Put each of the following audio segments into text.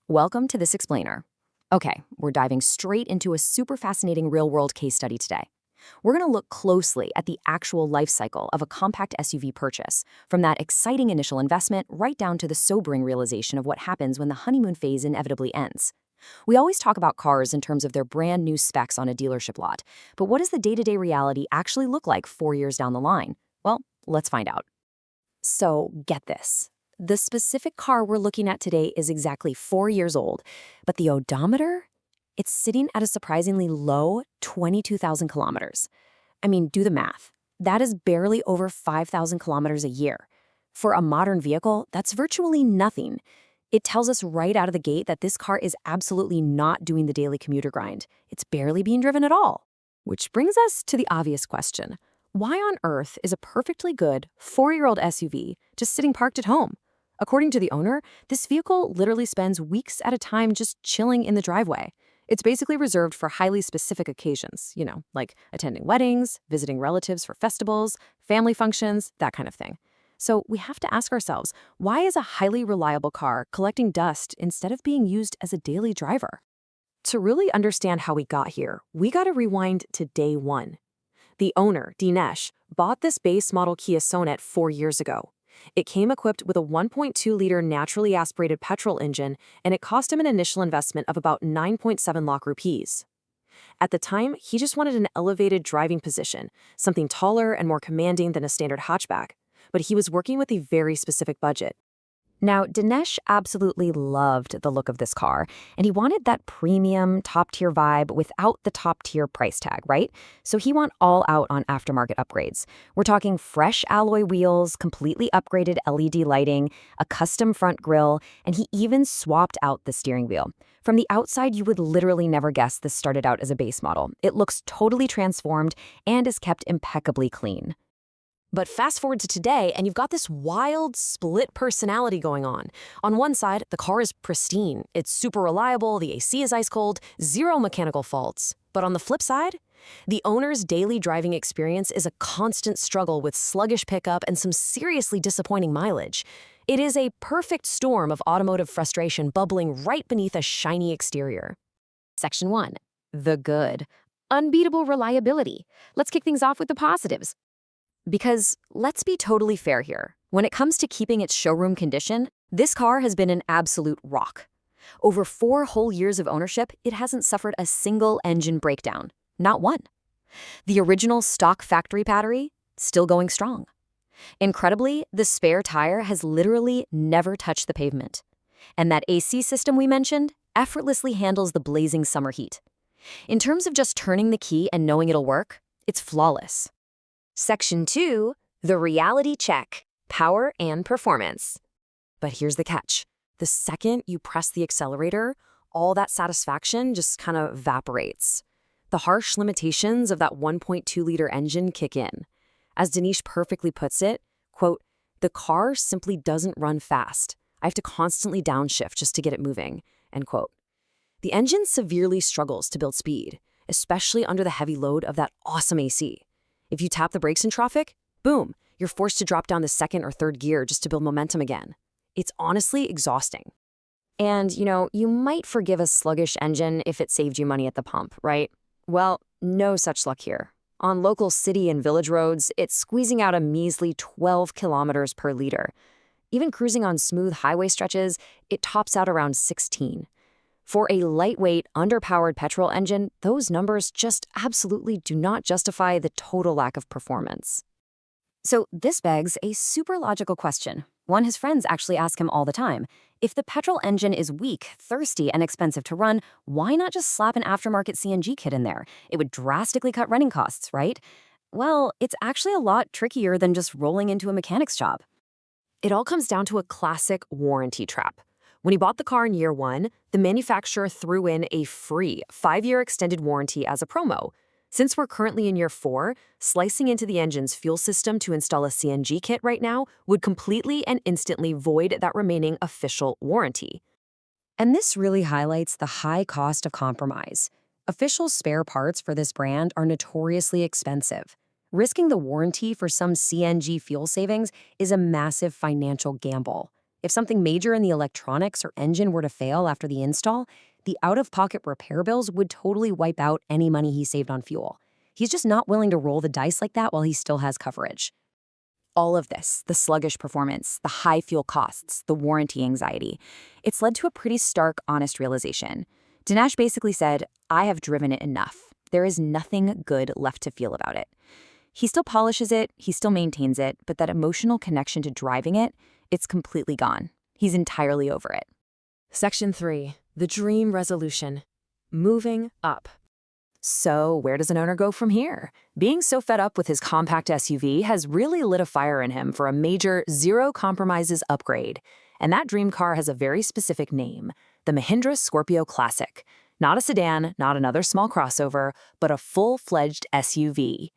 Welcome to This Explainer. Okay, we're diving straight into a super fascinating real world case study today. We're going to look closely at the actual life cycle of a compact SUV purchase, from that exciting initial investment right down to the sobering realization of what happens when the honeymoon phase inevitably ends. We always talk about cars in terms of their brand new specs on a dealership lot, but what does the day to day reality actually look like 4 years down the line? Well, let's find out. So, get this. The specific car we're looking at today is exactly 4 years old, but the odometer? It's sitting at a surprisingly low 22,000 kilometers. I mean, do the math. That is barely over 5,000 kilometers a year. For a modern vehicle, that's virtually nothing. It tells us right out of the gate that this car is absolutely not doing the daily commuter grind. It's barely being driven at all. Which brings us to the obvious question. Why on earth is a perfectly good 4-year-old SUV just sitting parked at home? According to the owner, this vehicle literally spends weeks at a time just chilling in the driveway. It's basically reserved for highly specific occasions, like attending weddings, visiting relatives for festivals, family functions, that kind of thing. So we have to ask ourselves, why is a highly reliable car collecting dust instead of being used as a daily driver? To really understand how we got here, we got to rewind to day one. The owner, Dinesh, bought this base model Kia Sonet 4 years ago. It came equipped with a 1.2-liter naturally aspirated petrol engine, and it cost him an initial investment of about 9.7 lakh rupees. At the time, he just wanted an elevated driving position, something taller and more commanding than a standard hatchback. But he was working with a very specific budget. Now, Dinesh absolutely loved the look of this car, and he wanted that premium, top-tier vibe without the top-tier price tag, right? So he went all out on aftermarket upgrades. We're talking fresh alloy wheels, completely upgraded LED lighting, a custom front grille, and he even swapped out the steering wheel. From the outside, you would literally never guess this started out as a base model. It looks totally transformed and is kept impeccably clean. But fast forward to today, and you've got this wild split personality going on. On one side, the car is pristine. It's super reliable, the AC is ice cold, zero mechanical faults. But on the flip side, the owner's daily driving experience is a constant struggle with sluggish pickup and some seriously disappointing mileage. It is a perfect storm of automotive frustration bubbling right beneath a shiny exterior. Section 1. The good. Unbeatable reliability. Let's kick things off with the positives. Because let's be totally fair here. When it comes to keeping its showroom condition, this car has been an absolute rock. Over 4 whole years of ownership, it hasn't suffered a single engine breakdown. Not one. The original stock factory battery, still going strong. Incredibly, the spare tire has literally never touched the pavement. And that AC system we mentioned effortlessly handles the blazing summer heat. In terms of just turning the key and knowing it'll work, it's flawless. Section 2, the reality check, power and performance. But here's the catch. The second you press the accelerator, all that satisfaction just kind of evaporates. The harsh limitations of that 1.2-liter engine kick in. As Dinesh perfectly puts it, quote, "The car simply doesn't run fast. I have to constantly downshift just to get it moving," end quote. The engine severely struggles to build speed, especially under the heavy load of that awesome AC. If you tap the brakes in traffic, boom, you're forced to drop down the second or third gear just to build momentum again. It's honestly exhausting. And, you might forgive a sluggish engine if it saved you money at the pump, right? Well, no such luck here. On local city and village roads, it's squeezing out a measly 12 kilometers per liter. Even cruising on smooth highway stretches, it tops out around 16. For a lightweight, underpowered petrol engine, those numbers just absolutely do not justify the total lack of performance. So this begs a super logical question, one his friends actually ask him all the time. If the petrol engine is weak, thirsty, and expensive to run, why not just slap an aftermarket CNG kit in there? It would drastically cut running costs, right? Well, it's actually a lot trickier than just rolling into a mechanic's shop. It all comes down to a classic warranty trap. When he bought the car in year 1, the manufacturer threw in a free 5-year extended warranty as a promo. Since we're currently in year 4, slicing into the engine's fuel system to install a CNG kit right now would completely and instantly void that remaining official warranty. And this really highlights the high cost of compromise. Official spare parts for this brand are notoriously expensive. Risking the warranty for some CNG fuel savings is a massive financial gamble. If something major in the electronics or engine were to fail after the install, the out-of-pocket repair bills would totally wipe out any money he saved on fuel. He's just not willing to roll the dice like that while he still has coverage. All of this, the sluggish performance, the high fuel costs, the warranty anxiety, it's led to a pretty stark, honest realization. Dinesh basically said, I have driven it enough. There is nothing good left to feel about it. He still polishes it, he still maintains it, but that emotional connection to driving it, it's completely gone. He's entirely over it. Section 3. The Dream Resolution. Moving up. So where does an owner go from here? Being so fed up with his compact SUV has really lit a fire in him for a major zero compromises upgrade. And that dream car has a very specific name, the Mahindra Scorpio Classic. Not a sedan, not another small crossover, but a full-fledged SUV.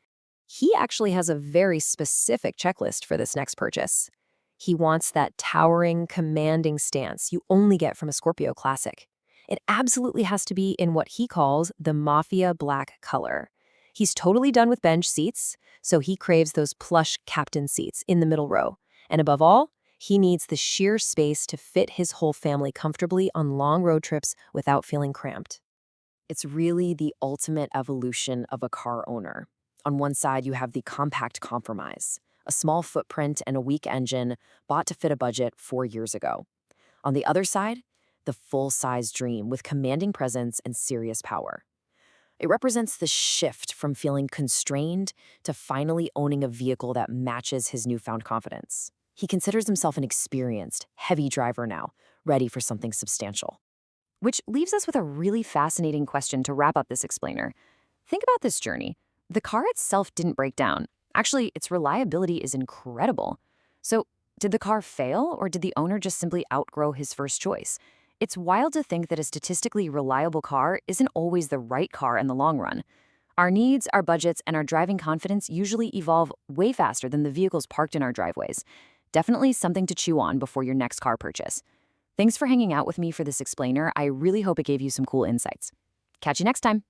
He actually has a very specific checklist for this next purchase. He wants that towering, commanding stance you only get from a Scorpio Classic. It absolutely has to be in what he calls the mafia black color. He's totally done with bench seats, so he craves those plush captain seats in the middle row. And above all, he needs the sheer space to fit his whole family comfortably on long road trips without feeling cramped. It's really the ultimate evolution of a car owner. On one side, you have the compact compromise, a small footprint and a weak engine bought to fit a budget 4 years ago. On the other side, the full-size dream with commanding presence and serious power. It represents the shift from feeling constrained to finally owning a vehicle that matches his newfound confidence. He considers himself an experienced, heavy driver now, ready for something substantial. Which leaves us with a really fascinating question to wrap up this explainer. Think about this journey. The car itself didn't break down. Actually, its reliability is incredible. So, did the car fail, or did the owner just simply outgrow his first choice? It's wild to think that a statistically reliable car isn't always the right car in the long run. Our needs, our budgets, and our driving confidence usually evolve way faster than the vehicles parked in our driveways. Definitely something to chew on before your next car purchase. Thanks for hanging out with me for this explainer. I really hope it gave you some cool insights. Catch you next time.